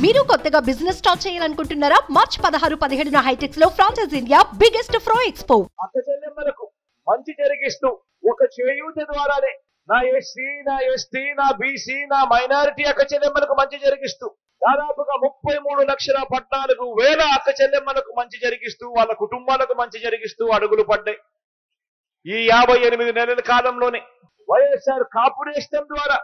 మీరు కొత్తగా business start చేయాలనుకుంటున్నారా? మార్చ్ 16-17 హైటెక్స్ లో ఫ్రాన్సెస్ ఇండియా బిగ్గెస్ట్ ఫ్రో ఎక్స్పో. అక్క చెల్లెమ్మలకు మంచి జరిగిస్తూ ఒక చేయూత ద్వారానే నా ఎస్సీ, నా ఎస్టీ, నా బీసీ, నా మైనారిటీ అక్క చెల్లెమ్మలకు మంచి జరిగిస్తూ దాదాపుగా 33,14,000 అక్క చెల్లెమ్మలకు మంచి జరిగిస్తూ వాళ్ళ కుటుంబాలకు మంచి జరిగిస్తూ అడుగులు పడ్డాయి. ఈ 58 నెలల కాలంలోనే వైఎస్ఆర్ కాపు నేస్తం ద్వారా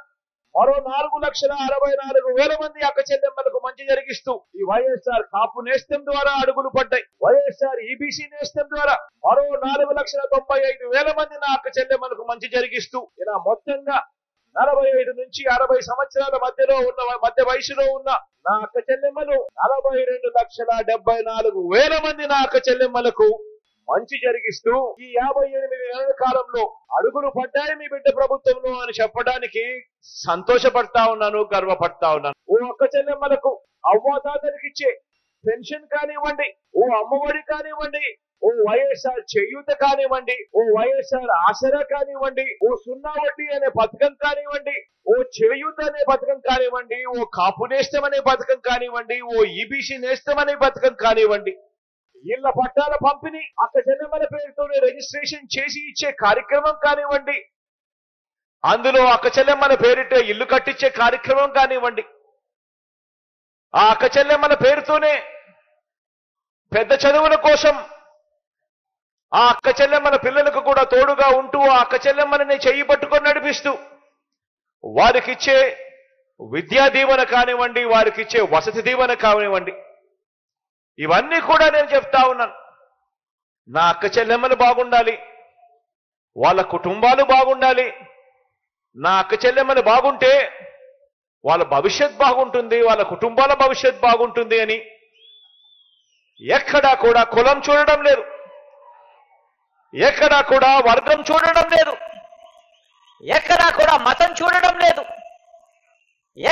మరో 4,64,000 మంది అక్క చెల్లెమ్మలకు మంచి జరిగిస్తూ ఈ వైఎస్ఆర్ కాపు నేస్తం ద్వారా అడుగులు పడ్డాయి. వైఎస్ఆర్ ఈబీసీ నేస్తం ద్వారా మరో 4,95,000 మంది నా అక్క చెల్లెమ్మలకు మంచి జరిగిస్తూ ఇలా మొత్తంగా 45 నుంచి 60 సంవత్సరాల మధ్య వయసులో ఉన్న నా అక్క చెల్లెమ్మలు 42,74,000 మంది నా అక్క చెల్లెమ్మలకు మంచి జరిగిస్తూ ఈ 58 నెలల కాలంలో అడుగులు పడ్డాయి మీ బిడ్డ ప్రభుత్వంలో అని చెప్పడానికి సంతోషపడతా ఉన్నాను, గర్వపడతా ఉన్నాను. ఓ అక్క చెల్లెమ్మలకు అవ్వాతాతలకు ఇచ్చే పెన్షన్ కానివ్వండి, ఓ అమ్మఒడి కానివ్వండి, ఓ వైఎస్ఆర్ చేయూత కానివ్వండి, ఓ వైఎస్ఆర్ ఆసరా కానివ్వండి, ఓ సున్నా వడ్డీ అనే పథకం కానివ్వండి, ఓ చేయూత అనే పథకం కానివ్వండి, ఓ కాపు నేస్తం అనే పథకం కానివ్వండి, ఓ ఈబీసీ నేస్తం అనే పథకం కానివ్వండి, ఇళ్ల పట్టాల పంపిణీ అక్క చెల్లెమ్మల పేరుతోనే రిజిస్ట్రేషన్ చేసి ఇచ్చే కార్యక్రమం కానివ్వండి, అందులో అక్క చెల్లెమ్మల పేరిట ఇల్లు కట్టించే కార్యక్రమం కానివ్వండి, ఆ అక్క చెల్లెమ్మల పేరుతోనే పెద్ద చదువుల కోసం ఆ అక్క చెల్లెమ్మల పిల్లలకు కూడా తోడుగా ఉంటూ ఆ అక్క చెల్లెమ్మలని చెయ్యి పట్టుకొని నడిపిస్తూ వారికిచ్చే విద్యా దీవెన కానివ్వండి, వారికిచ్చే వసతి దీవెన కానివ్వండి, ఇవన్నీ కూడా నేను చెప్తా ఉన్నాను. నా అక్క చెల్లెమ్మలు బాగుండాలి, వాళ్ళ కుటుంబాలు బాగుండాలి. నా అక్క చెల్లెమ్మలు బాగుంటే వాళ్ళ భవిష్యత్ బాగుంటుంది, వాళ్ళ కుటుంబాల భవిష్యత్ బాగుంటుంది అని ఎక్కడా కూడా కులం చూడడం లేదు, ఎక్కడా కూడా వర్గం చూడడం లేదు, ఎక్కడా కూడా మతం చూడడం లేదు,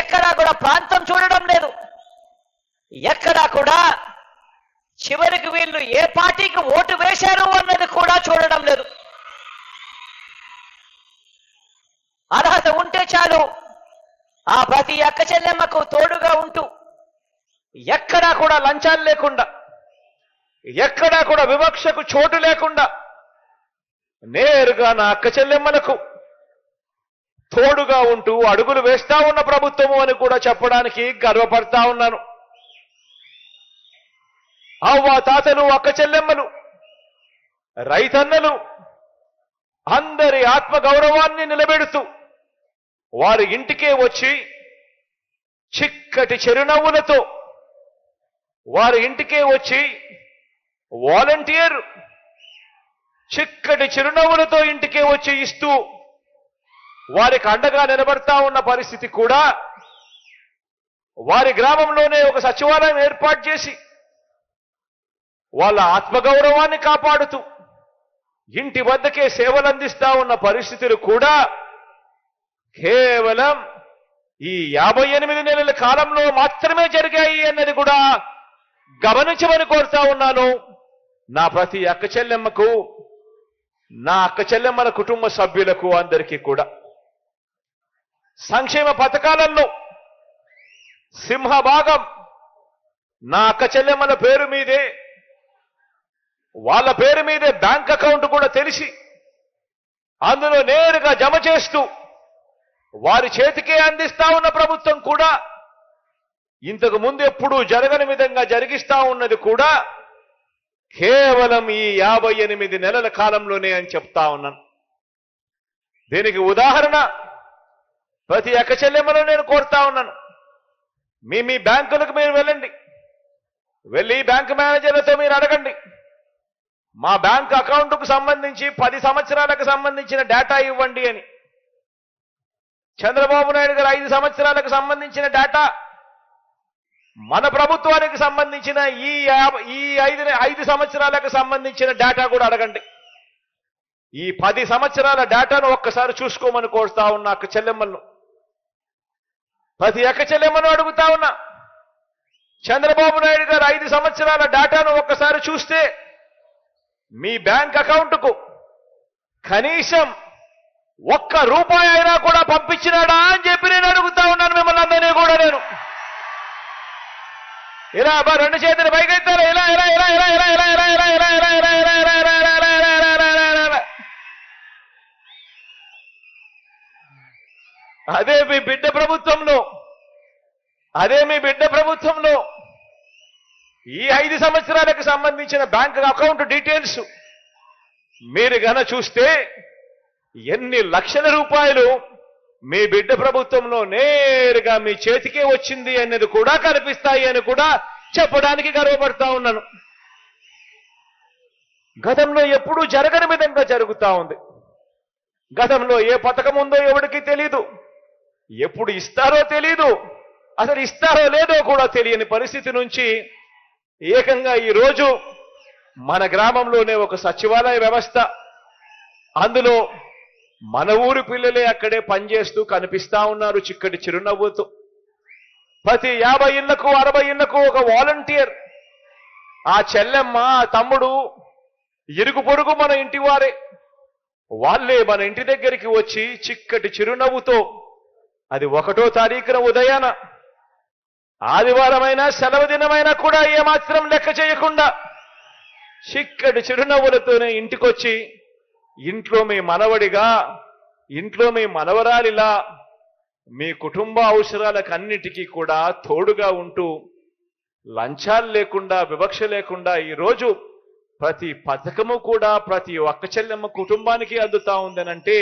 ఎక్కడా కూడా ప్రాంతం చూడడం లేదు, ఎక్కడా కూడా చివరికి వీళ్ళు ఏ పార్టీకి ఓటు వేశారు అన్నది కూడా చూడడం లేదు. అర్హత ఉంటే చాలు ఆ ప్రతి అక్క చెల్లెమ్మకు తోడుగా ఉంటూ ఎక్కడా కూడా లంచాలు లేకుండా, ఎక్కడా కూడా వివక్షకు చోటు లేకుండా నేరుగా నా అక్క చెల్లెమ్మలకు తోడుగా ఉంటూ అడుగులు వేస్తా ఉన్న ప్రభుత్వము అని కూడా చెప్పడానికి గర్వపడతా ఉన్నాను. అవ్వ తాతలు, అక్క చెల్లెమ్మలు, రైతన్నలు అందరి ఆత్మగౌరవాన్ని నిలబెడుతూ వారి ఇంటికే వచ్చి చిక్కటి చిరునవ్వులతో వారి ఇంటికే వచ్చి వాలంటీర్ చిక్కటి చిరునవ్వులతో ఇంటికే వచ్చి ఇస్తూ వారికి అండగా నిలబడతా ఉన్న పరిస్థితి కూడా వారి గ్రామంలోనే ఒక సచివాలయం ఏర్పాటు చేసి వాళ్ళ ఆత్మగౌరవాన్ని కాపాడుతూ ఇంటి వద్దకే సేవలు అందిస్తా ఉన్న పరిస్థితులు కూడా కేవలం ఈ 58 నెలల కాలంలో మాత్రమే జరిగాయి అన్నది కూడా గమనించమని కోరుతా ఉన్నాను. నా ప్రతి అక్క చెల్లెమ్మకు, నా అక్క చెల్లెమ్మల కుటుంబ సభ్యులకు అందరికీ కూడా సంక్షేమ పథకాలలో సింహభాగం నా అక్క చెల్లెమ్మల పేరు మీదే, వాళ్ళ పేరు మీదే బ్యాంక్ అకౌంట్ కూడా తెలిసి అందులో నేరుగా జమ చేస్తూ వారి చేతికే అందిస్తా ఉన్న ప్రభుత్వం కూడా ఇంతకు ముందు ఎప్పుడూ జరగని విధంగా జరిగిస్తా ఉన్నది కూడా కేవలం ఈ 58 నెలల కాలంలోనే అని చెప్తా ఉన్నాను. దీనికి ఉదాహరణ ప్రతి అక్క చెల్లెమ్మలో నేను కోరుతా ఉన్నాను. మీ బ్యాంకులకు మీరు వెళ్ళండి, వెళ్ళి బ్యాంక్ మేనేజర్లతో మీరు అడగండి, మా బ్యాంక్ అకౌంట్కు సంబంధించి 10 సంవత్సరాలకు సంబంధించిన డేటా ఇవ్వండి అని. చంద్రబాబు నాయుడు గారు 5 సంవత్సరాలకు సంబంధించిన డేటా, మన ప్రభుత్వానికి సంబంధించిన ఈ 5 సంవత్సరాలకు సంబంధించిన డేటా కూడా అడగండి. ఈ 10 సంవత్సరాల డేటాను ఒక్కసారి చూసుకోమని కోరుతా ఉన్నా అక్క చెల్లెమ్మలను, ప్రతి అక్క చెల్లెమ్మను అడుగుతా ఉన్నా. చంద్రబాబు నాయుడు గారు 5 సంవత్సరాల డేటాను ఒక్కసారి చూస్తే మీ బ్యాంక్ అకౌంట్కు కనీసం ₹1 అయినా కూడా పంపించినాడా అని చెప్పి నేను అడుగుతా ఉన్నాను మిమ్మల్ని అందరినీ కూడా. నేను ఇలా అబ్బా రెండు చేతులు పైకెత్తారు ఇలా ఇలా ఇలా ఇలా ఇలా ఇలా ఇలా ఇలా ఇలా ఇలా ఇలా ఇలా ఇలా ఇలా ఇలా ఇలా ఇలా ఇలా. అదే మీ బిడ్డ ప్రభుత్వంలో ఈ 5 సంవత్సరాలకు సంబంధించిన బ్యాంక్ అకౌంట్ డీటెయిల్స్ మీరు గన చూస్తే ఎన్ని లక్షల రూపాయలు మీ బిడ్డ ప్రభుత్వంలో నేరుగా మీ చేతికే వచ్చింది అనేది కూడా కనిపిస్తాయి అని కూడా చెప్పడానికి గర్వపడతా ఉన్నాను. గతంలో ఎప్పుడూ జరగని విధంగా జరుగుతా ఉంది. గతంలో ఏ పథకం ఉందో ఎవరికి తెలీదు, ఎప్పుడు ఇస్తారో తెలీదు, అసలు ఇస్తారో లేదో కూడా తెలియని పరిస్థితి నుంచి ఏకంగా ఈరోజు మన గ్రామంలోనే ఒక సచివాలయ వ్యవస్థ, అందులో మన ఊరి పిల్లలే అక్కడే పనిచేస్తూ కనిపిస్తా ఉన్నారు చిక్కటి చిరునవ్వుతో. ప్రతి 50 ఇళ్లకు 60 ఇళ్లకు ఒక వాలంటీర్, ఆ చెల్లెమ్మ ఆ తమ్ముడు ఇరుగు పొరుగు మన ఇంటి వారే, వాళ్ళే మన ఇంటి దగ్గరికి వచ్చి చిక్కటి చిరునవ్వుతో, అది 1వ తారీఖున ఉదయాన ఆదివారమైనా సెలవు దినమైనా కూడా ఏమాత్రం లెక్క చేయకుండా చిక్కటి చిరునవ్వులతోనే ఇంటికొచ్చి ఇంట్లో మీ మనవడిగా, ఇంట్లో మీ మనవరాలిలా మీ కుటుంబ అవసరాలకన్నిటికీ కూడా తోడుగా ఉంటూ లంచాలు లేకుండా వివక్ష లేకుండా ఈరోజు ప్రతి పథకము కూడా ప్రతి ఒక్క చెల్లెమ్మ కుటుంబానికి అందుతా ఉందనంటే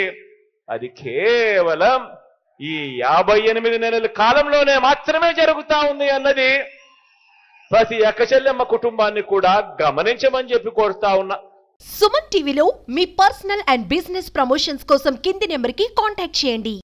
అది కేవలం ఈ 58 నెలల కాలంలోనే మాత్రమే జరుగుతా ఉంది అన్నది ప్రతి ఒక్క చెల్లెమ్మ కుటుంబాన్ని కూడా గమనించమని చెప్పి కోరుతా ఉన్నా. సుమన్ టీవీలో మీ పర్సనల్ అండ్ బిజినెస్ ప్రమోషన్స్ కోసం కింది నెంబర్కి కాంటాక్ట్ చేయండి.